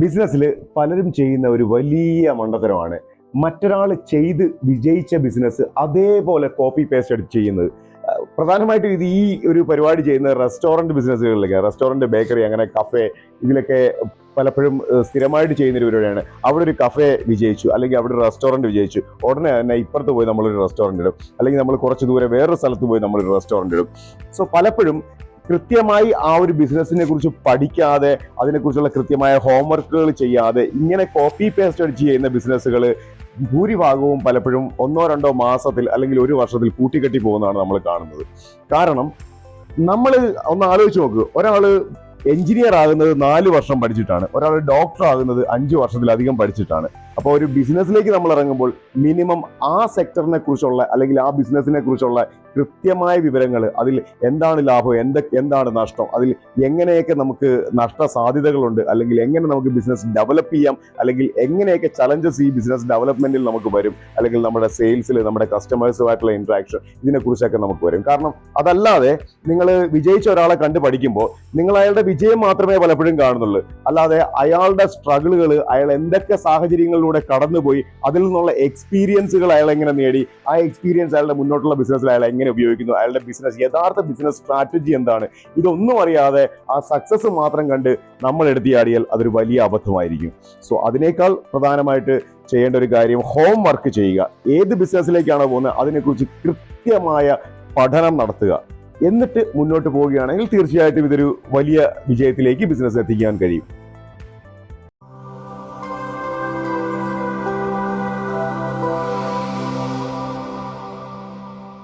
ബിസിനസ്സിൽ പലരും ചെയ്യുന്ന ഒരു വലിയ മണ്ടത്തരമാണ് മറ്റൊരാൾ ചെയ്ത് വിജയിച്ച ബിസിനസ് അതേപോലെ കോപ്പി പേസ്റ്റ് എടുത്ത് ചെയ്യുന്നത്. പ്രധാനമായിട്ടും ഇത് ഈ ഒരു പരിപാടി ചെയ്യുന്ന റെസ്റ്റോറൻറ്റ് ബിസിനസ്സുകളിലൊക്കെ, റെസ്റ്റോറൻറ്റ്, ബേക്കറി, അങ്ങനെ കഫേ, ഇതിലൊക്കെ പലപ്പോഴും സ്ഥിരമായിട്ട് ചെയ്യുന്ന ഒരു പരിപാടിയാണ്. അവിടെ ഒരു കഫേ വിജയിച്ചു, അല്ലെങ്കിൽ അവിടെ ഒരു റെസ്റ്റോറൻറ്റ് വിജയിച്ചു, ഉടനെ തന്നെ ഇപ്പുറത്ത് പോയി നമ്മളൊരു റെസ്റ്റോറൻറ്റ് ഇടും, അല്ലെങ്കിൽ നമ്മൾ കുറച്ച് ദൂരെ വേറൊരു സ്ഥലത്ത് പോയി നമ്മളൊരു റെസ്റ്റോറൻറ്റ് ഇടും. സോ പലപ്പോഴും കൃത്യമായി ആ ഒരു ബിസിനസ്സിനെ കുറിച്ച് പഠിക്കാതെ, അതിനെക്കുറിച്ചുള്ള കൃത്യമായ ഹോംവർക്കുകൾ ചെയ്യാതെ ഇങ്ങനെ കോപ്പി പേസ്റ്റ് അടിച്ച് ചെയ്യുന്ന ബിസിനസ്സുകൾ ഭൂരിഭാഗവും പലപ്പോഴും 1-2 മാസത്തിൽ അല്ലെങ്കിൽ ഒരു വർഷത്തിൽ കൂട്ടിക്കെട്ടി പോകുന്നതാണ് നമ്മൾ കാണുന്നത്. കാരണം നമ്മൾ ഒന്ന് ആലോചിച്ച് നോക്കുക, ഒരാൾ എഞ്ചിനീയർ ആകുന്നത് 4 വർഷം പഠിച്ചിട്ടാണ്, ഒരാൾ ഡോക്ടർ ആകുന്നത് 5 വർഷത്തിലധികം പഠിച്ചിട്ടാണ്. അപ്പോൾ ഒരു ബിസിനസ്സിലേക്ക് നമ്മൾ ഇറങ്ങുമ്പോൾ മിനിമം ആ സെക്ടറിനെ കുറിച്ചുള്ള അല്ലെങ്കിൽ ആ ബിസിനസ്സിനെ കുറിച്ചുള്ള കൃത്യമായ വിവരങ്ങൾ, അതിൽ എന്താണ് ലാഭം, എന്താണ് നഷ്ടം, അതിൽ എങ്ങനെയൊക്കെ നമുക്ക് നഷ്ട സാധ്യതകളുണ്ട്, അല്ലെങ്കിൽ എങ്ങനെ നമുക്ക് ബിസിനസ് ഡെവലപ്പ് ചെയ്യാം, അല്ലെങ്കിൽ എങ്ങനെയൊക്കെ ചലഞ്ചസ് ഈ ബിസിനസ് ഡെവലപ്മെന്റിൽ നമുക്ക് വരും, അല്ലെങ്കിൽ നമ്മുടെ സെയിൽസിൽ നമ്മുടെ കസ്റ്റമേഴ്സുമായിട്ടുള്ള ഇന്ററാക്ഷൻ, ഇതിനെക്കുറിച്ചൊക്കെ നമുക്ക് വരും. കാരണം അതല്ലാതെ നിങ്ങൾ വിജയിച്ച ഒരാളെ കണ്ട് പഠിക്കുമ്പോൾ നിങ്ങൾ അയാളുടെ വിജയം മാത്രമേ പലപ്പോഴും കാണുന്നുള്ളൂ, അല്ലാതെ അയാളുടെ സ്ട്രഗിളുകൾ, അയാൾ എന്തൊക്കെ സാഹചര്യങ്ങളിലൂടെ കടന്നുപോയി, അതിൽ നിന്നുള്ള എക്സ്പീരിയൻസുകൾ അയാൾ എങ്ങനെ നേടി, ആ എക്സ്പീരിയൻസ് അയാളുടെ മുന്നോട്ടുള്ള ബിസിനസ്സിൽ അയാൾ എങ്ങനെ ഉപയോഗിക്കുന്നു, അയാളുടെ യഥാർത്ഥ ബിസിനസ് സ്ട്രാറ്റജി എന്താണ്, ഇതൊന്നും അറിയാതെ ആ സക്സസ് മാത്രം കണ്ട് നമ്മൾ എടുത്തിയാടിയാൽ അതൊരു വലിയ അബദ്ധമായിരിക്കും. സോ അതിനേക്കാൾ പ്രധാനമായിട്ട് ചെയ്യേണ്ട ഒരു കാര്യം ഹോം വർക്ക് ചെയ്യുക. ഏത് ബിസിനസ്സിലേക്കാണോ പോകുന്നത് അതിനെക്കുറിച്ച് കൃത്യമായ പഠനം നടത്തുക. എന്നിട്ട് മുന്നോട്ട് പോവുകയാണെങ്കിൽ തീർച്ചയായിട്ടും ഇതൊരു വലിയ വിജയത്തിലേക്ക് ബിസിനസ് എത്തിക്കാൻ കഴിയും.